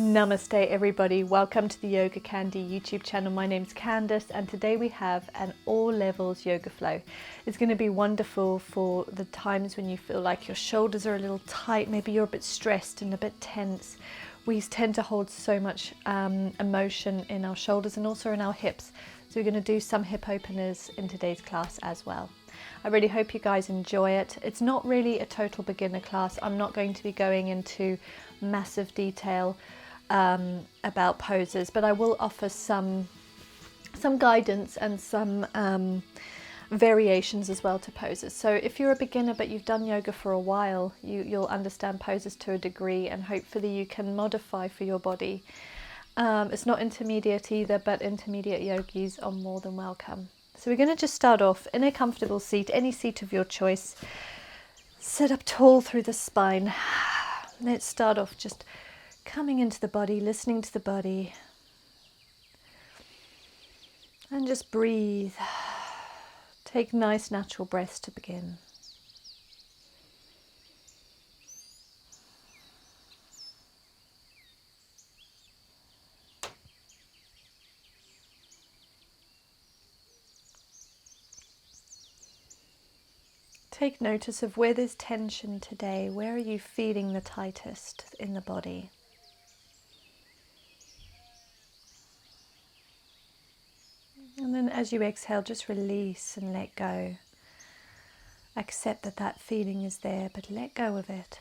Namaste everybody, welcome to the YogaCandi YouTube channel. My name's Candace and today we have an all levels yoga flow. It's going to be wonderful for the times when you feel like your shoulders are a little tight, maybe you're a bit stressed and a bit tense. We tend to hold so much emotion in our shoulders and also in our hips. So we're going to do some hip openers in today's class as well. I really hope you guys enjoy it. It's not really a total beginner class. I'm not going to be going into massive detail about poses, but I will offer some guidance and some variations as well to poses. So if you're a beginner but you've done yoga for a while, you'll understand poses to a degree and hopefully you can modify for your body. It's not intermediate either, but intermediate yogis are more than welcome. So we're going to just start off in a comfortable seat, any seat of your choice. Sit up tall through the spine. Let's start off just coming into the body, listening to the body. And just breathe. Take nice natural breaths to begin. Take notice of where there's tension today. Where are you feeling the tightest in the body? And then as you exhale, just release and let go. Accept that that feeling is there, but let go of it.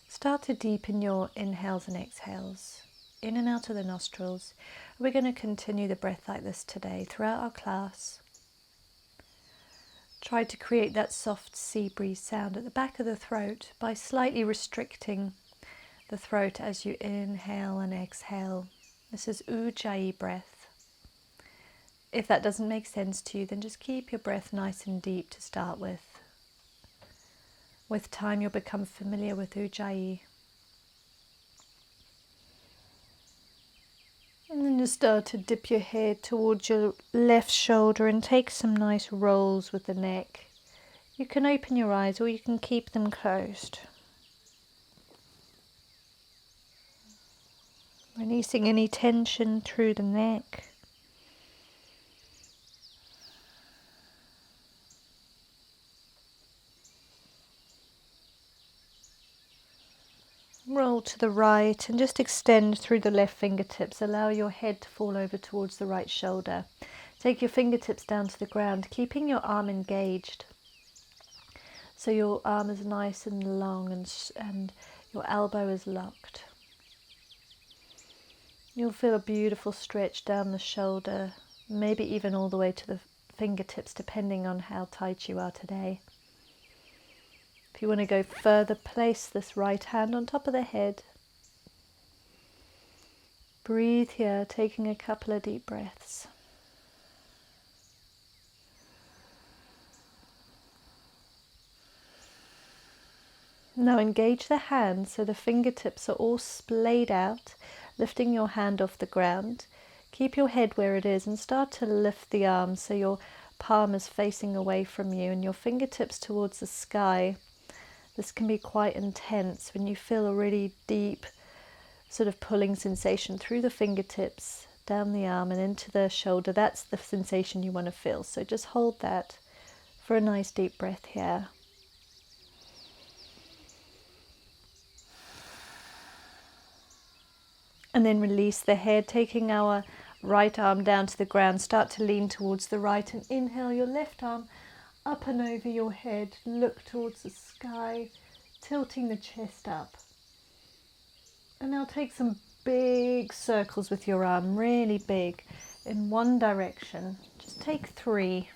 Start to deepen your inhales and exhales, in and out of the nostrils. We're going to continue the breath like this today throughout our class. Try to create that soft sea breeze sound at the back of the throat by slightly restricting the throat as you inhale and exhale. This is Ujjayi breath. If that doesn't make sense to you, then just keep your breath nice and deep to start with. With time, you'll become familiar with Ujjayi. And then just start to dip your head towards your left shoulder and take some nice rolls with the neck. You can open your eyes or you can keep them closed. Releasing any tension through the neck. Roll to the right and just extend through the left fingertips. Allow your head to fall over towards the right shoulder. Take your fingertips down to the ground, keeping your arm engaged. So your arm is nice and long and your elbow is locked. You'll feel a beautiful stretch down the shoulder, maybe even all the way to the fingertips, depending on how tight you are today. If you want to go further, place this right hand on top of the head. Breathe here, taking a couple of deep breaths. Now engage the hands so the fingertips are all splayed out, lifting your hand off the ground. Keep your head where it is and start to lift the arms so your palm is facing away from you and your fingertips towards the sky. This can be quite intense when you feel a really deep sort of pulling sensation through the fingertips, down the arm and into the shoulder. That's the sensation you want to feel. So just hold that for a nice deep breath here. And then release the head, taking our right arm down to the ground. Start to lean towards the right and inhale your left arm up and over your head. Look towards the sky, tilting the chest up. And now take some big circles with your arm, really big, in one direction. Just take 3.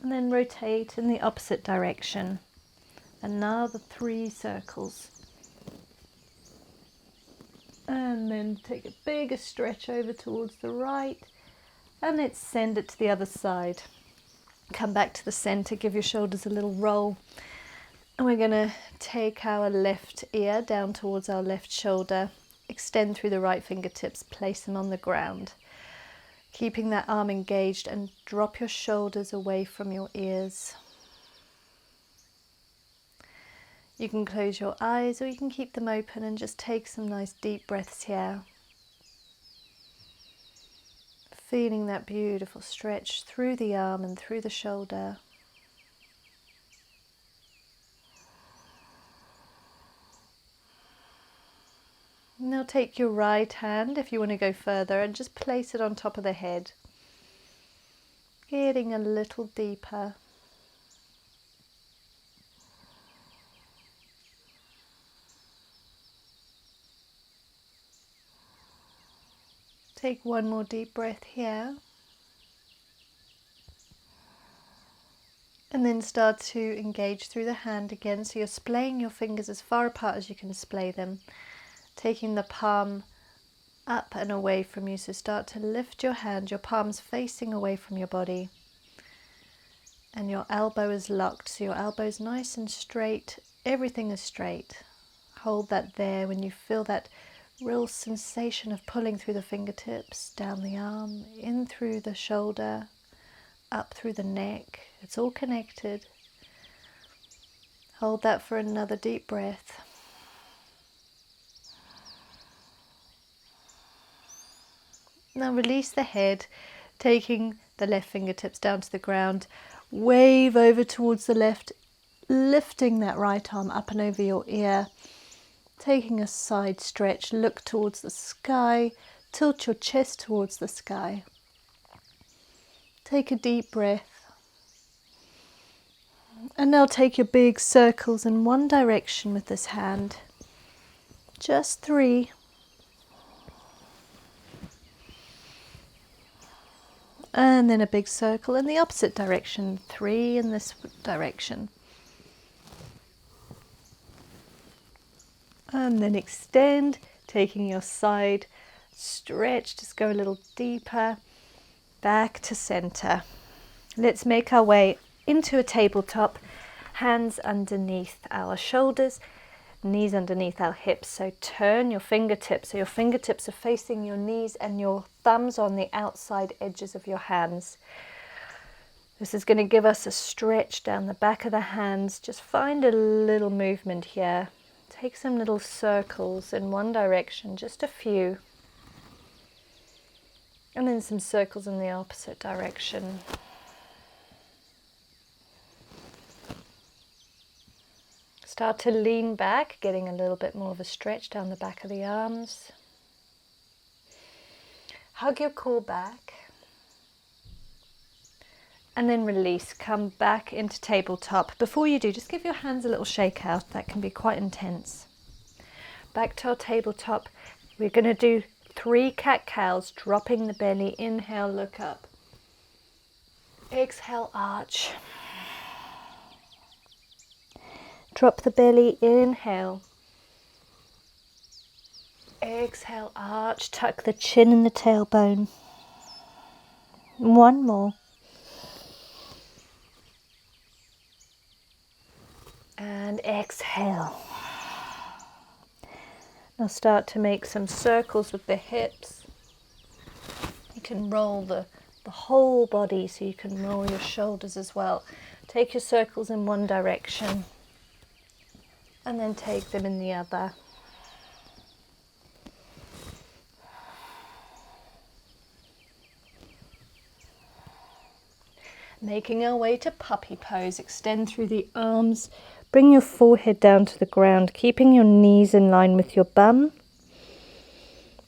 And then rotate in the opposite direction. And now the 3 circles. And then take a bigger stretch over towards the right. And let's send it to the other side. Come back to the center, give your shoulders a little roll. And we're going to take our left ear down towards our left shoulder. Extend through the right fingertips, place them on the ground. Keeping that arm engaged and drop your shoulders away from your ears. You can close your eyes or you can keep them open and just take some nice deep breaths here. Feeling that beautiful stretch through the arm and through the shoulder. Now take your right hand, if you want to go further, and just place it on top of the head. Getting a little deeper. Take one more deep breath here. And then start to engage through the hand again. So you're splaying your fingers as far apart as you can splay them. Taking the palm up and away from you. So start to lift your hand, your palms facing away from your body. And your elbow is locked. So your elbow is nice and straight. Everything is straight. Hold that there when you feel that real sensation of pulling through the fingertips, down the arm, in through the shoulder, up through the neck. It's all connected. Hold that for another deep breath. Now release the head, taking the left fingertips down to the ground. Wave over towards the left, lifting that right arm up and over your ear. Taking a side stretch, look towards the sky, tilt your chest towards the sky. Take a deep breath. And now take your big circles in one direction with this hand. Just 3. And then a big circle in the opposite direction. 3 in this direction. And then extend, taking your side stretch, just go a little deeper, back to center. Let's make our way into a tabletop, hands underneath our shoulders, knees underneath our hips. So turn your fingertips, so your fingertips are facing your knees and your thumbs on the outside edges of your hands. This is going to give us a stretch down the back of the hands. Just find a little movement here. Take some little circles in one direction, just a few. And then some circles in the opposite direction. Start to lean back, getting a little bit more of a stretch down the back of the arms. Hug your core back. And then release, come back into tabletop. Before you do, just give your hands a little shake out. That can be quite intense. Back to our tabletop. We're going to do 3 cat-cows, dropping the belly. Inhale, look up. Exhale, arch. Drop the belly, inhale. Exhale, arch. Tuck the chin and the tailbone. One more. And exhale. Now start to make some circles with the hips. You can roll the whole body, so you can roll your shoulders as well. Take your circles in one direction and then take them in the other. Making our way to puppy pose. Extend through the arms. Bring your forehead down to the ground, keeping your knees in line with your bum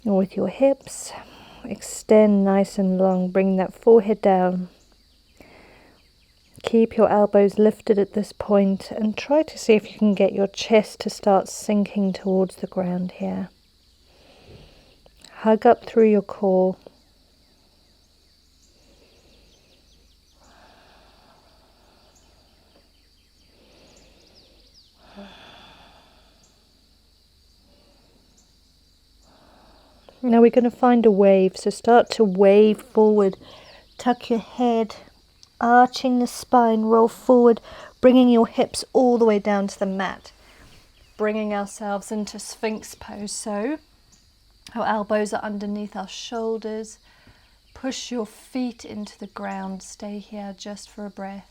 or with your hips. Extend nice and long. Bring that forehead down. Keep your elbows lifted at this point and try to see if you can get your chest to start sinking towards the ground here. Hug up through your core. Now we're going to find a wave, so start to wave forward. Tuck your head, arching the spine, roll forward, bringing your hips all the way down to the mat. Bringing ourselves into Sphinx Pose, so our elbows are underneath our shoulders. Push your feet into the ground. Stay here just for a breath.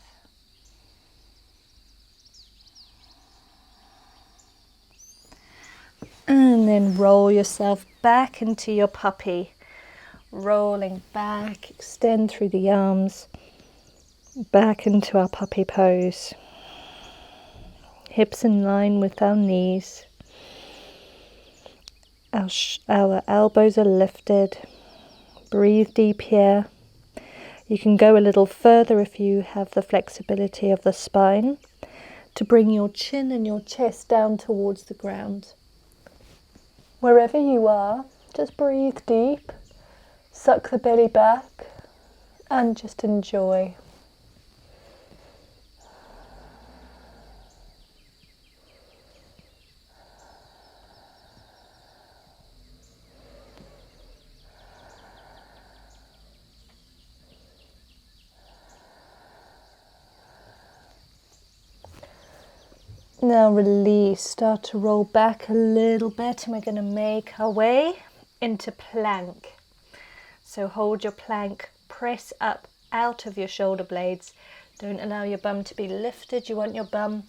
And then roll yourself back into your puppy. Rolling back, extend through the arms, back into our puppy pose. Hips in line with our knees. Our elbows are lifted. Breathe deep here. You can go a little further if you have the flexibility of the spine to bring your chin and your chest down towards the ground. Wherever you are, just breathe deep. Suck the belly back and just enjoy. Now release, start to roll back a little bit, and we're going to make our way into plank. So hold your plank, press up out of your shoulder blades. Don't allow your bum to be lifted. You want your bum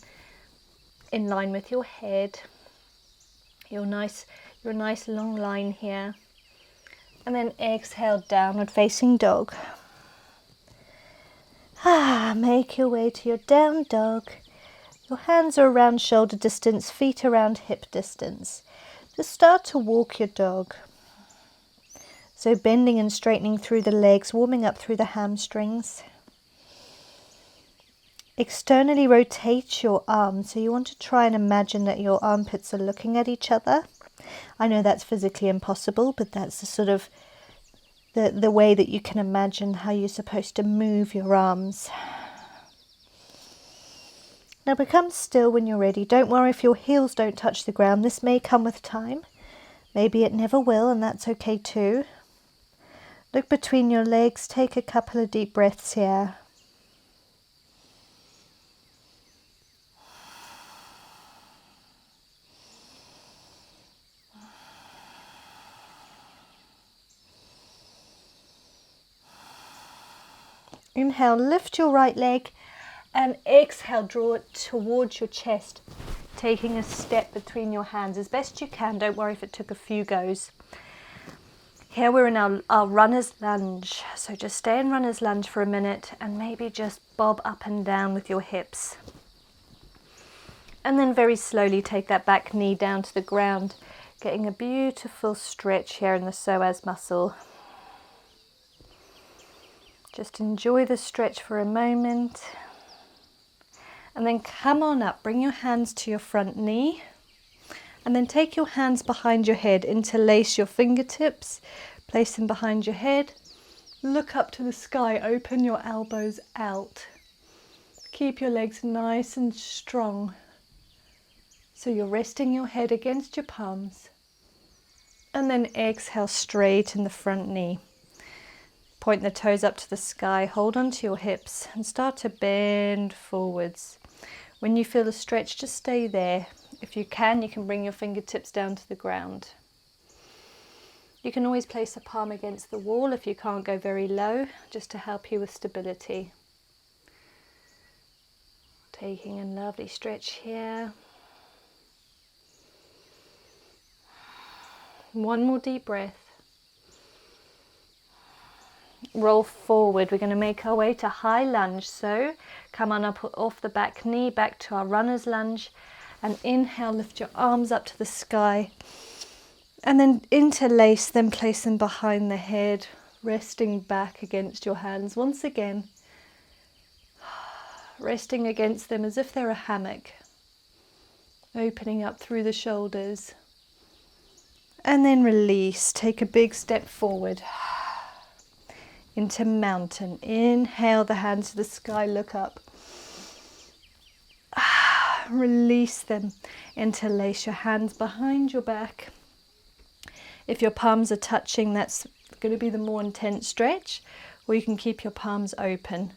in line with your head. Your nice long line here. And then exhale, downward facing dog. Make your way to your down dog. Your hands are around shoulder distance, feet around hip distance. Just start to walk your dog. So bending and straightening through the legs, warming up through the hamstrings. Externally rotate your arms. So you want to try and imagine that your armpits are looking at each other. I know that's physically impossible, but that's the sort of the way that you can imagine how you're supposed to move your arms. Now become still when you're ready. Don't worry if your heels don't touch the ground. This may come with time. Maybe it never will, and that's okay too. Look between your legs. Take a couple of deep breaths here. Inhale, lift your right leg, and exhale, draw it towards your chest, taking a step between your hands as best you can. Don't worry if it took a few goes. Here we're in our runner's lunge. So just stay in runner's lunge for a minute and maybe just bob up and down with your hips. And then very slowly take that back knee down to the ground, getting a beautiful stretch here in the psoas muscle. Just enjoy the stretch for a moment. And then come on up, bring your hands to your front knee. And then take your hands behind your head, interlace your fingertips, place them behind your head. Look up to the sky, open your elbows out. Keep your legs nice and strong. So you're resting your head against your palms. And then exhale, straighten the front knee. Point the toes up to the sky, hold onto your hips and start to bend forwards. When you feel the stretch, just stay there. If you can bring your fingertips down to the ground. You can always place a palm against the wall if you can't go very low, just to help you with stability. Taking a lovely stretch here. One more deep breath. Roll forward. We're going to make our way to high lunge. So come on up off the back knee, back to our runner's lunge. And inhale, lift your arms up to the sky. And then interlace them, place them behind the head, resting back against your hands. Once again, resting against them as if they're a hammock. Opening up through the shoulders. And then release. Take a big step forward. Into mountain. Inhale, the hands to the sky, look up. Release them. Interlace your hands behind your back. If your palms are touching, that's going to be the more intense stretch, or you can keep your palms open.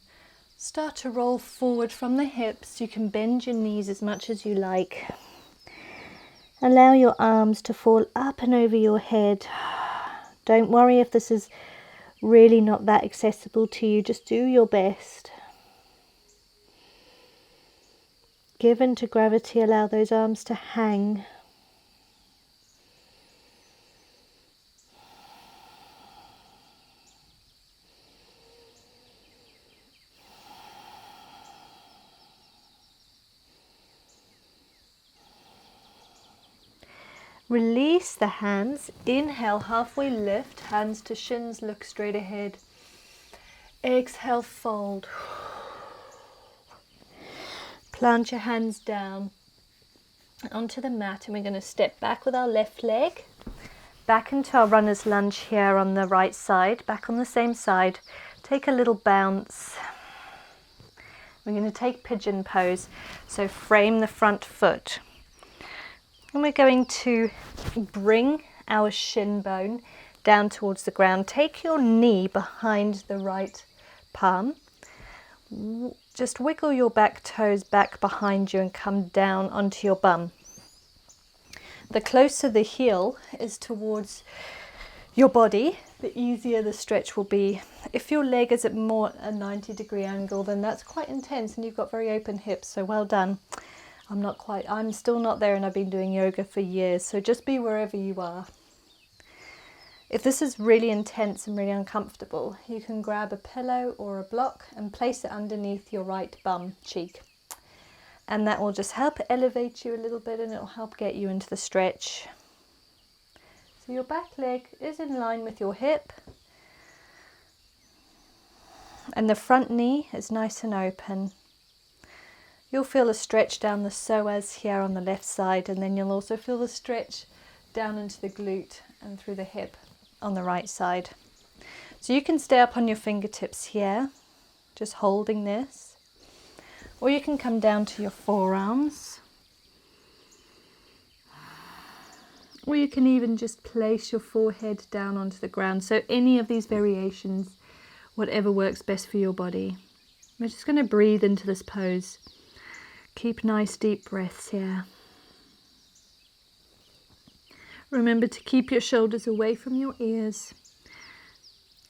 Start to roll forward from the hips. You can bend your knees as much as you like. Allow your arms to fall up and over your head. Don't worry if this is really not that accessible to you. Just do your best. Give in to gravity. Allow those arms to hang. Release the hands. Inhale, halfway lift, hands to shins, look straight ahead. Exhale, fold. Plant your hands down onto the mat, and we're going to step back with our left leg. Back into our runner's lunge here on the right side, back on the same side. Take a little bounce. We're going to take pigeon pose, so frame the front foot. And we're going to bring our shin bone down towards the ground. Take your knee behind the right palm. Just wiggle your back toes back behind you and come down onto your bum. The closer the heel is towards your body, the easier the stretch will be. If your leg is at more a 90-degree angle, then that's quite intense and you've got very open hips, so well done. I'm still not there, and I've been doing yoga for years, so just be wherever you are. If this is really intense and really uncomfortable, you can grab a pillow or a block and place it underneath your right bum cheek. And that will just help elevate you a little bit, and it will help get you into the stretch. So your back leg is in line with your hip. And the front knee is nice and open. You'll feel a stretch down the psoas here on the left side, and then you'll also feel the stretch down into the glute and through the hip on the right side. So you can stay up on your fingertips here, just holding this. Or you can come down to your forearms. Or you can even just place your forehead down onto the ground. So any of these variations, whatever works best for your body. We're just going to breathe into this pose. Keep nice deep breaths here. Remember to keep your shoulders away from your ears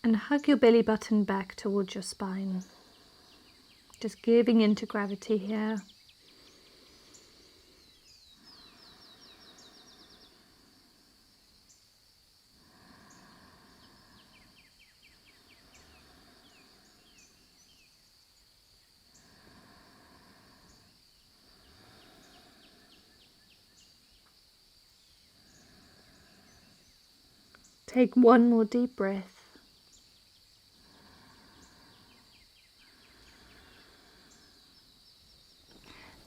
and hug your belly button back towards your spine. Just giving into gravity here. Take one more deep breath.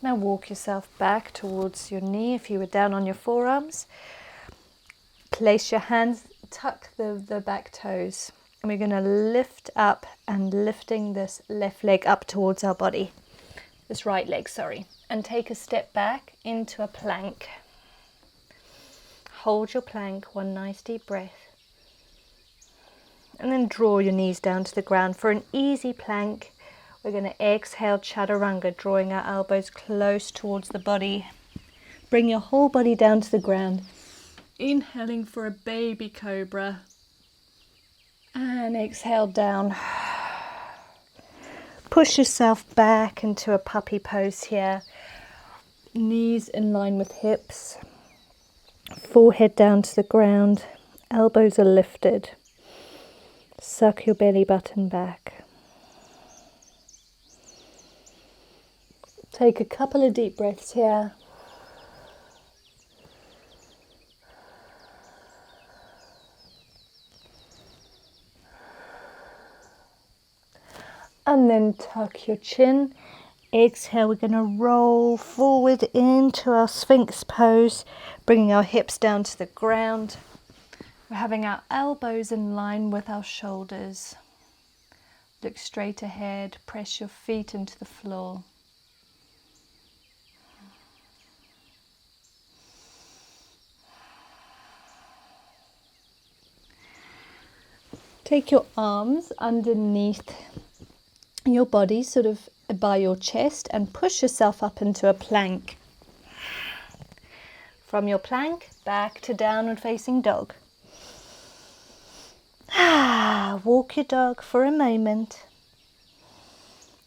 Now walk yourself back towards your knee if you were down on your forearms. Place your hands, tuck the back toes. And we're going to lift up and lifting this left leg up towards our body. This right leg, sorry. And take a step back into a plank. Hold your plank, one nice deep breath. And then draw your knees down to the ground for an easy plank. We're going to exhale Chaturanga, drawing our elbows close towards the body. Bring your whole body down to the ground. Inhaling for a baby cobra. And exhale down. Push yourself back into a puppy pose here. Knees in line with hips. Forehead down to the ground. Elbows are lifted. Suck your belly button back. Take a couple of deep breaths here. And then tuck your chin. Exhale, we're going to roll forward into our Sphinx Pose, bringing our hips down to the ground. We're having our elbows in line with our shoulders. Look straight ahead, press your feet into the floor. Take your arms underneath your body, sort of by your chest, and push yourself up into a plank. From your plank, back to downward facing dog. Walk your dog for a moment.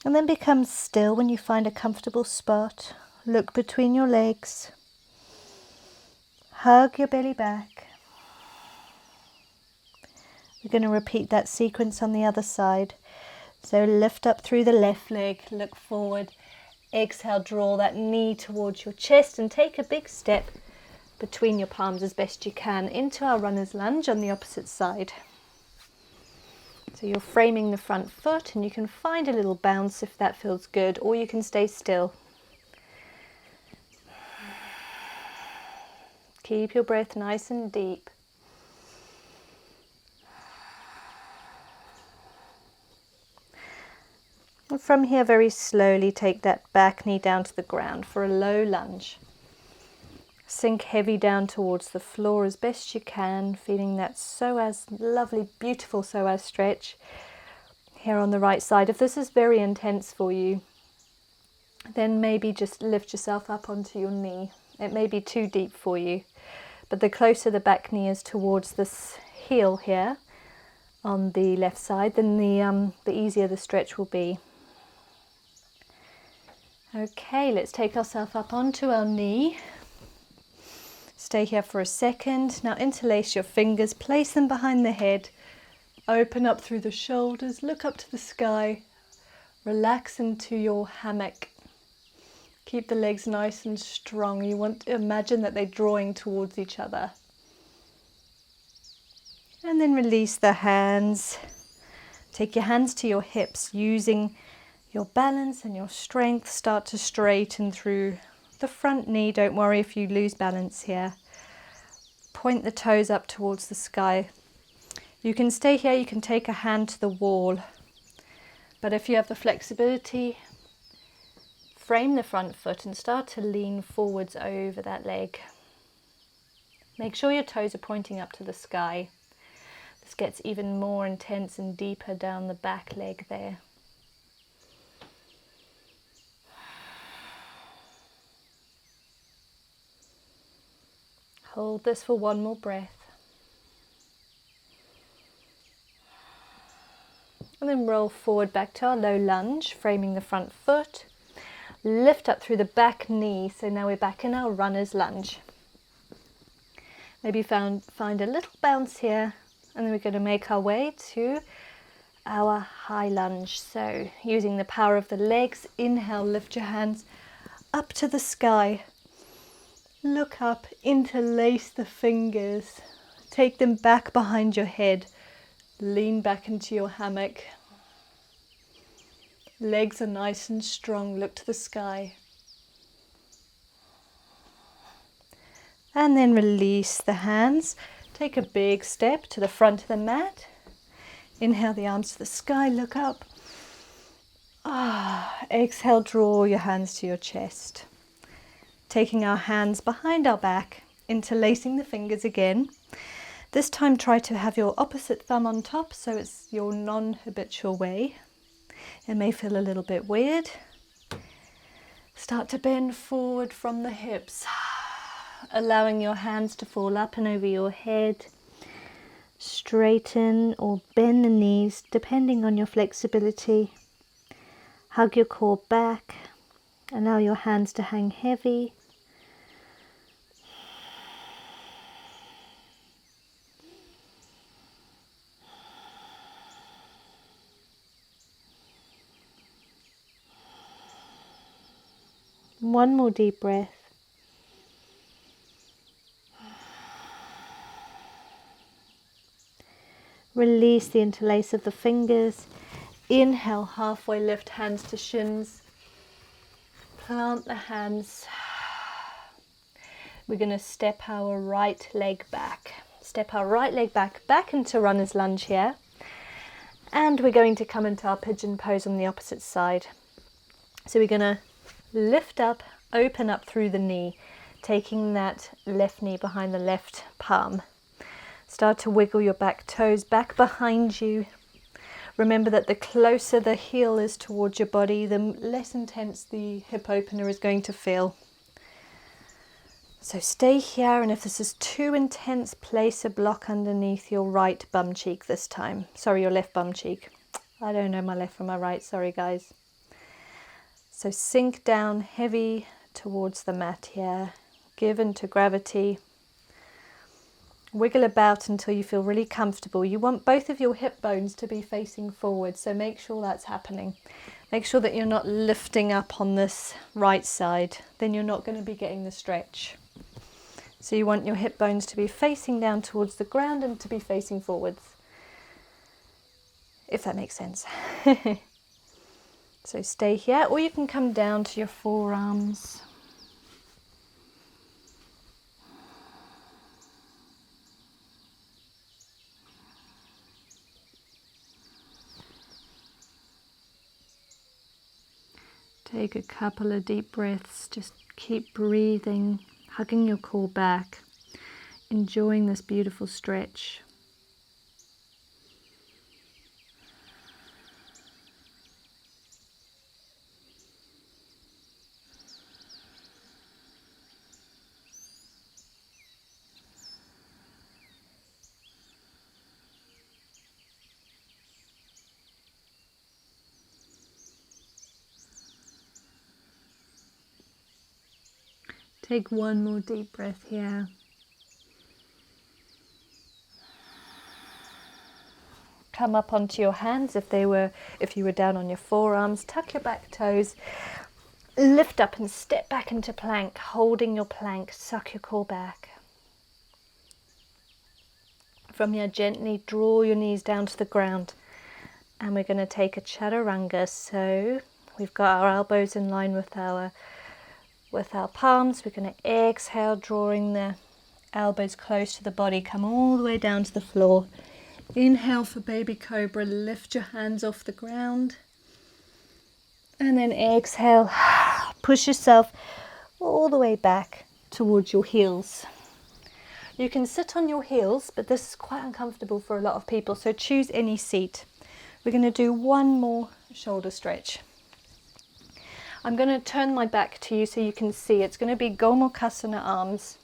And then become still when you find a comfortable spot. Look between your legs. Hug your belly back. We're going to repeat that sequence on the other side. So lift up through the left leg, look forward. Exhale, draw that knee towards your chest and take a big step between your palms as best you can into our runner's lunge on the opposite side. So you're framing the front foot, and you can find a little bounce if that feels good, or you can stay still. Keep your breath nice and deep. And from here, very slowly take that back knee down to the ground for a low lunge. Sink heavy down towards the floor as best you can, feeling that psoas, lovely, beautiful psoas stretch here on the right side. If this is very intense for you, then maybe just lift yourself up onto your knee. It may be too deep for you, but the closer the back knee is towards this heel here on the left side, then the easier the stretch will be. Okay, let's take ourselves up onto our knee. Stay here for a second. Now interlace your fingers, place them behind the head, open up through the shoulders, look up to the sky, relax into your hammock. Keep the legs nice and strong. You want to imagine that they're drawing towards each other. And then release the hands. Take your hands to your hips, using your balance and your strength. Start to straighten through the front knee. Don't worry if you lose balance here. Point the toes up towards the sky. You can stay here, you can take a hand to the wall, but if you have the flexibility, frame the front foot and start to lean forwards over that leg. Make sure your toes are pointing up to the sky. This gets even more intense and deeper down the back leg there. Hold this for one more breath. And then roll forward back to our low lunge, framing the front foot. Lift up through the back knee. So now we're back in our runner's lunge. Maybe find a little bounce here, and then we're going to make our way to our high lunge. So using the power of the legs, inhale, lift your hands up to the sky. Look up, interlace the fingers, take them back behind your head, lean back into your hammock. Legs are nice and strong, look to the sky. And then release the hands. Take a big step to the front of the mat. Inhale the arms to the sky, look up. Exhale, draw your hands to your chest. Taking our hands behind our back, interlacing the fingers again. This time try to have your opposite thumb on top, so it's your non-habitual way. It may feel a little bit weird. Start to bend forward from the hips, allowing your hands to fall up and over your head. Straighten or bend the knees depending on your flexibility. Hug your core back. Allow your hands to hang heavy. One more deep breath. Release the interlace of the fingers. Inhale, halfway lift, hands to shins. Plant the hands. We're going to step our right leg back. Step our right leg back into runner's lunge here. And we're going to come into our pigeon pose on the opposite side. So we're going to lift up, open up through the knee, taking that left knee behind the left palm. Start to wiggle your back toes back behind you. Remember that the closer the heel is towards your body, the less intense the hip opener is going to feel. So stay here, and if this is too intense, place a block underneath your right bum cheek this time. Sorry, your left bum cheek. I don't know my left from my right, sorry guys. So sink down heavy towards the mat here. Give in to gravity. Wiggle about until you feel really comfortable. You want both of your hip bones to be facing forward, so make sure that's happening. Make sure that you're not lifting up on this right side, then you're not going to be getting the stretch. So you want your hip bones to be facing down towards the ground and to be facing forwards, if that makes sense. So stay here, or you can come down to your forearms. Take a couple of deep breaths, just keep breathing, hugging your core back, enjoying this beautiful stretch. Take one more deep breath here. Come up onto your hands if you were down on your forearms. Tuck your back toes. Lift up and step back into plank, holding your plank. Suck your core back. From here, gently draw your knees down to the ground. And we're going to take a Chaturanga. So we've got our elbows in line with our palms. We're going to exhale, drawing the elbows close to the body. Come all the way down to the floor. Inhale for baby cobra. Lift your hands off the ground. And then exhale. Push yourself all the way back towards your heels. You can sit on your heels, but this is quite uncomfortable for a lot of people. So choose any seat. We're going to do one more shoulder stretch. I'm going to turn my back to you so you can see. It's going to be Gomukhasana arms,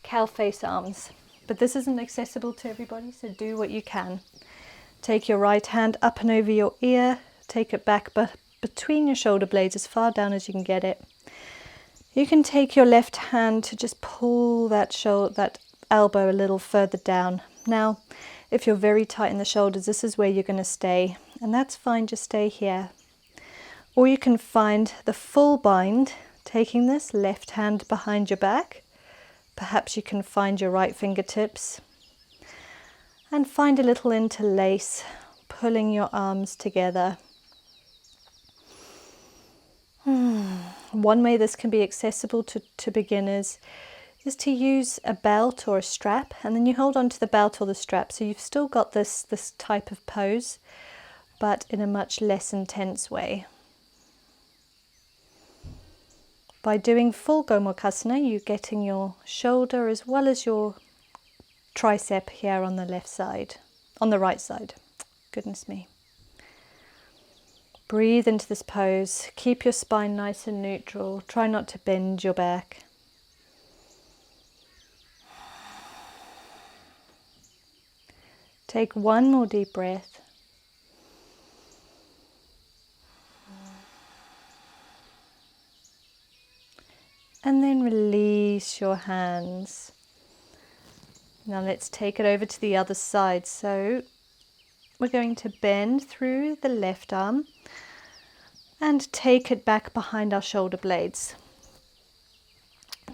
cow face arms. But this isn't accessible to everybody, so do what you can. Take your right hand up and over your ear. Take it back between your shoulder blades as far down as you can get it. You can take your left hand to just pull that elbow a little further down. Now, if you're very tight in the shoulders, this is where you're going to stay. And that's fine, just stay here. Or you can find the full bind, taking this left hand behind your back. Perhaps you can find your right fingertips. And find a little interlace, pulling your arms together. One way this can be accessible to beginners is to use a belt or a strap, and then you hold on to the belt or the strap. So you've still got this type of pose, but in a much less intense way. By doing full Gomukhasana, you're getting your shoulder as well as your tricep here on the right side. Goodness me. Breathe into this pose. Keep your spine nice and neutral. Try not to bend your back. Take one more deep breath. And then release your hands. Now let's take it over to the other side. So we're going to bend through the left arm and take it back behind our shoulder blades.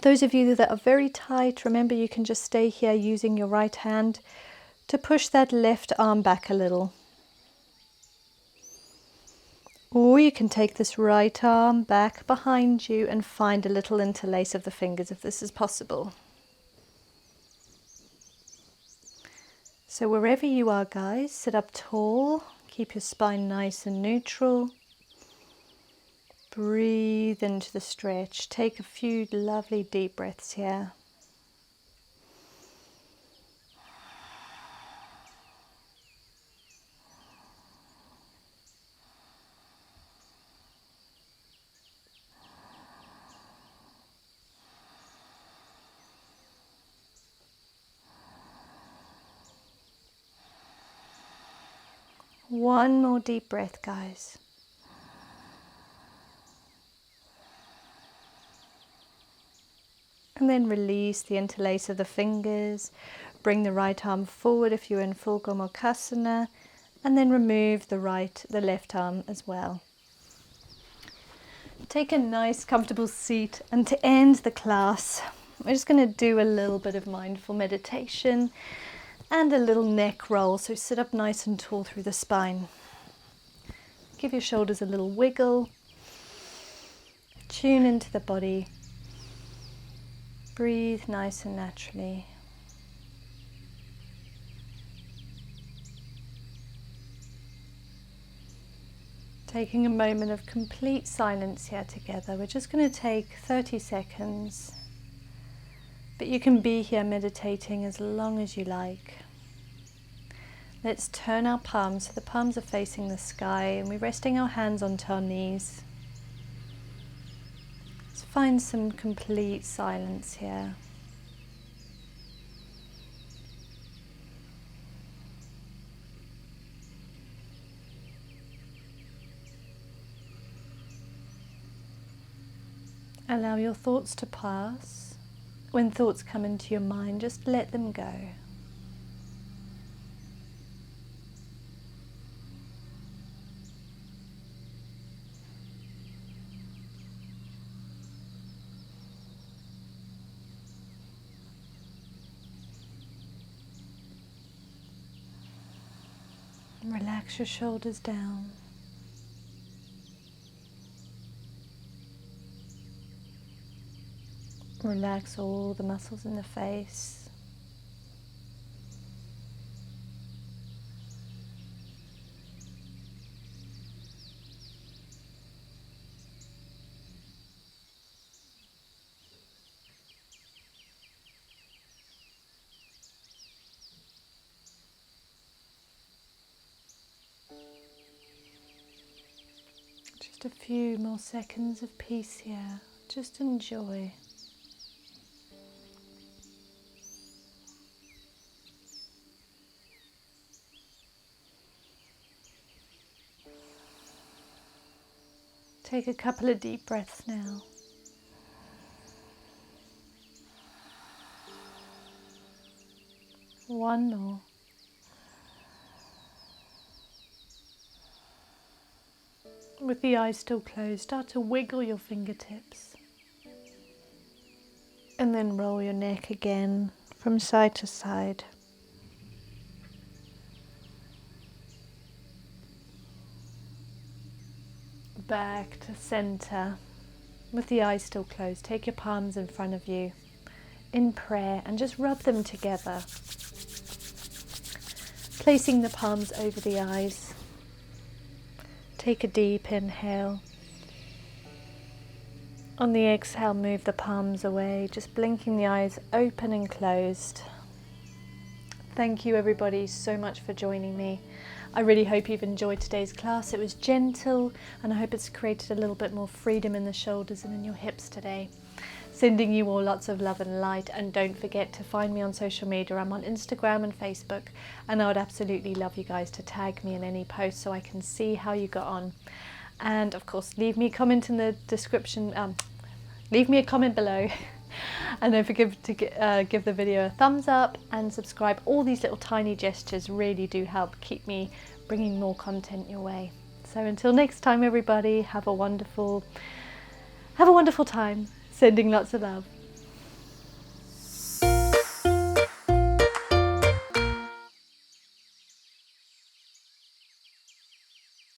Those of you that are very tight, remember you can just stay here using your right hand to push that left arm back a little. Or you can take this right arm back behind you and find a little interlace of the fingers if this is possible. So wherever you are, guys, sit up tall, keep your spine nice and neutral. Breathe into the stretch. Take a few lovely deep breaths here. One more deep breath, guys. And then release the interlace of the fingers. Bring the right arm forward if you're in full Gomukhasana, and then remove the left arm as well. Take a nice comfortable seat, and to end the class, We're just going to do a little bit of mindful meditation and a little neck roll. So sit up nice and tall through the spine. Give your shoulders a little wiggle. Tune into the body. Breathe nice and naturally. Taking a moment of complete silence here together. We're just going to take 30 seconds. But you can be here meditating as long as you like. Let's turn our palms so the palms are facing the sky and we're resting our hands onto our knees. Let's find some complete silence here. Allow your thoughts to pass. When thoughts come into your mind, just let them go. Relax your shoulders down. Relax all the muscles in the face. Just a few more seconds of peace here. Just enjoy. Take a couple of deep breaths now. One more. With the eyes still closed, start to wiggle your fingertips. And then roll your neck again from side to side. Back to center. With the eyes still closed, take your palms in front of you in prayer and just rub them together. Placing the palms over the eyes. Take a deep inhale. On the exhale, move the palms away, just blinking the eyes open and closed. Thank you everybody so much for joining me. I really hope you've enjoyed today's class. It was gentle and I hope it's created a little bit more freedom in the shoulders and in your hips today. Sending you all lots of love and light, and don't forget to find me on social media. I'm on Instagram and Facebook, and I would absolutely love you guys to tag me in any post so I can see how you got on. And of course, leave me a comment in the description, leave me a comment below. And don't forget to give the video a thumbs up and subscribe. All these little tiny gestures really do help keep me bringing more content your way. So until next time everybody, have a wonderful time. Sending lots of love.